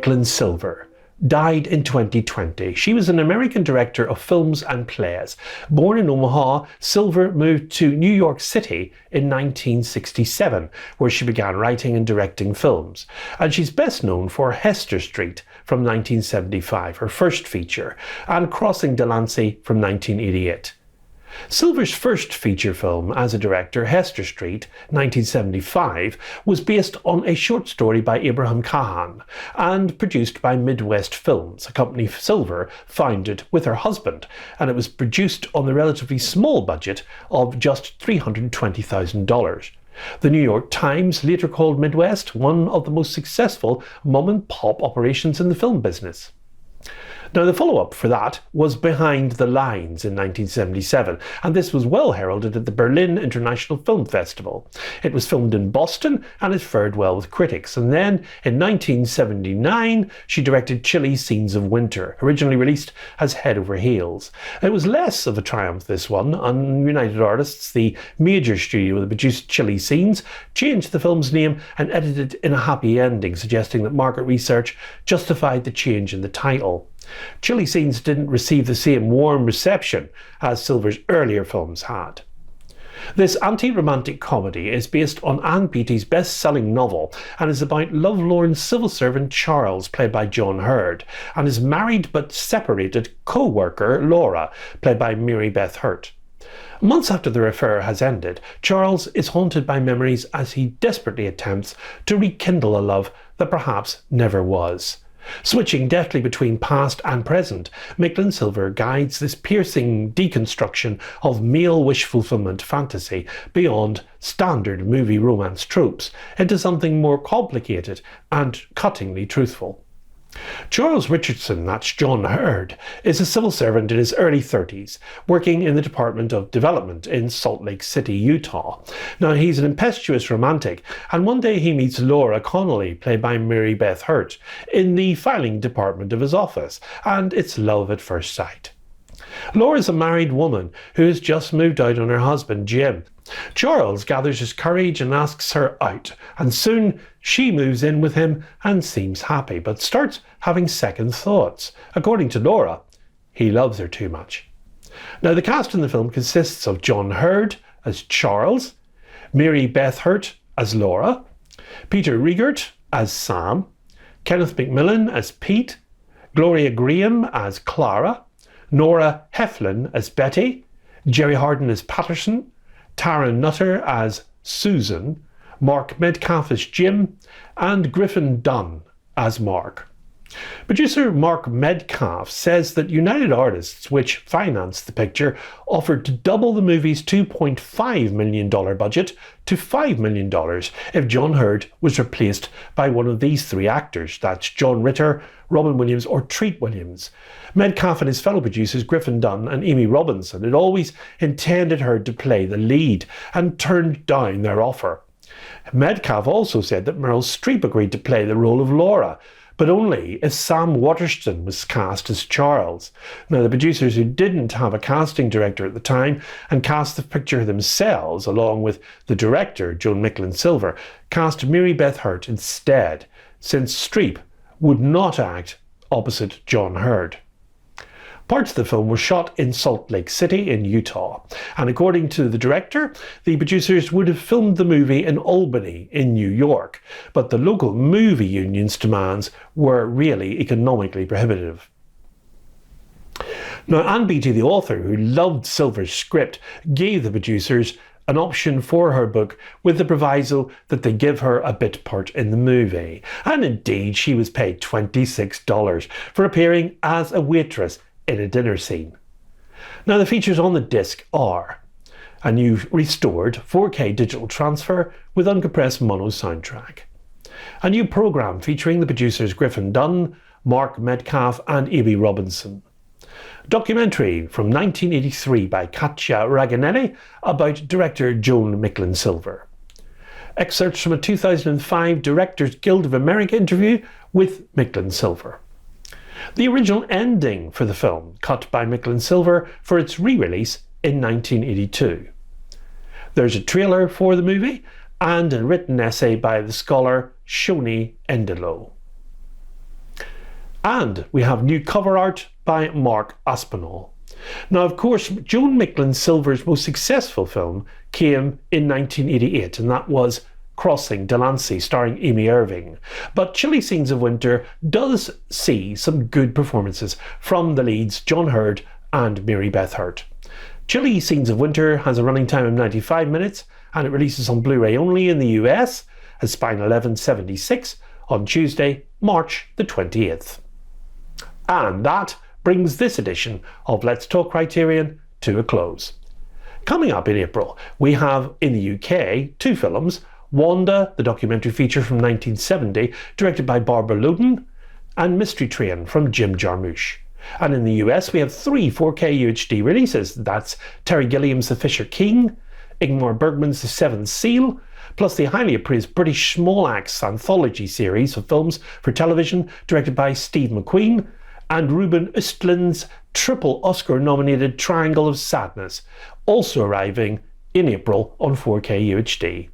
Micklin Silver died in 2020. She was an American director of films and plays. Born in Omaha, Silver moved to New York City in 1967, where she began writing and directing films. And she's best known for Hester Street from 1975, her first feature, and Crossing Delancey from 1988. Silver's first feature film as a director, Hester Street, 1975, was based on a short story by Abraham Cahan and produced by Midwest Films, a company Silver founded with her husband, and it was produced on the relatively small budget of just $320,000. The New York Times later called Midwest one of the most successful mom-and-pop operations in the film business. Now, the follow-up for that was Behind the Lines in 1977, and this was well heralded at the Berlin International Film Festival. It was filmed in Boston and it fared well with critics. And then, in 1979, she directed Chilly Scenes of Winter, originally released as Head Over Heels. It was less of a triumph, this one, and United Artists, the major studio that produced Chilly Scenes, changed the film's name and edited in a happy ending, suggesting that market research justified the change in the title. Chilly Scenes didn't receive the same warm reception as Silver's earlier films had. This anti-romantic comedy is based on Ann Beattie's best-selling novel and is about lovelorn civil servant Charles, played by John Hurd, and his married but separated co-worker Laura, played by Mary Beth Hurt. Months after their affair has ended, Charles is haunted by memories as he desperately attempts to rekindle a love that perhaps never was. Switching deftly between past and present, Micklin Silver guides this piercing deconstruction of male wish fulfillment fantasy beyond standard movie romance tropes into something more complicated and cuttingly truthful. Charles Richardson, that's John Hurd, is a civil servant in his early 30s, working in the Department of Development in Salt Lake City, Utah. Now, he's an impetuous romantic, and one day he meets Laura Connolly, played by Mary Beth Hurt, in the filing department of his office, and it's love at first sight. Laura is a married woman who has just moved out on her husband, Jim. Charles gathers his courage and asks her out, and soon she moves in with him and seems happy, but starts having second thoughts. According to Laura, he loves her too much. Now, the cast in the film consists of John Hurd as Charles, Mary Beth Hurt as Laura, Peter Riegert as Sam, Kenneth McMillan as Pete, Gloria Graham as Clara, Nora Heflin as Betty, Jerry Harden as Patterson, Tara Nutter as Susan, Mark Metcalf as Jim, and Griffin Dunn as Mark. Producer Mark Metcalf says that United Artists, which financed the picture, offered to double the movie's $2.5 million budget to $5 million if John Hurd was replaced by one of these three actors. That's John Ritter, Robin Williams or Treat Williams. Metcalf and his fellow producers Griffin Dunn and Amy Robinson had always intended Hurd to play the lead and turned down their offer. Metcalf also said that Meryl Streep agreed to play the role of Laura, but only if Sam Waterston was cast as Charles. Now, the producers, who didn't have a casting director at the time and cast the picture themselves, along with the director, Joan Micklin Silver, cast Mary Beth Hurt instead, since Streep would not act opposite John Hurd. Parts of the film were shot in Salt Lake City in Utah, and according to the director, the producers would have filmed the movie in Albany in New York, but the local movie union's demands were really economically prohibitive. Now, Ann Beattie, the author, who loved Silver's script, gave the producers an option for her book with the proviso that they give her a bit part in the movie. And indeed, she was paid $26 for appearing as a waitress in a dinner scene. Now, the features on the disc are a new restored 4K digital transfer with uncompressed mono soundtrack, a new programme featuring the producers Griffin Dunn, Mark Metcalf and Amy Robinson, documentary from 1983 by Katja Raganelli about director Joan Micklin Silver, excerpts from a 2005 Directors Guild of America interview with Micklin Silver, the original ending for the film, cut by Micklin Silver for its re-release in 1982. There's a trailer for the movie and a written essay by the scholar Shoni Endelo. And we have new cover art by Mark Aspinall. Now, of course, Joan Micklin Silver's most successful film came in 1988, and that was Crossing Delancey, starring Amy Irving. But Chilly Scenes of Winter does see some good performances from the leads John Hurd and Mary Beth Hurt. Chilly Scenes of Winter has a running time of 95 minutes, and it releases on Blu-ray only in the US as Spine 1176 on Tuesday, March the 28th. And that brings this edition of Let's Talk Criterion to a close. Coming up in April, we have in the UK 2 films: Wanda, the documentary feature from 1970, directed by Barbara Loden, and Mystery Train from Jim Jarmusch. And in the US, we have 3 4K UHD releases. That's Terry Gilliam's The Fisher King, Ingmar Bergman's The Seventh Seal, plus the highly appraised British Small Axe anthology series of films for television directed by Steve McQueen, and Ruben Östlund's triple Oscar-nominated Triangle of Sadness, also arriving in April on 4K UHD.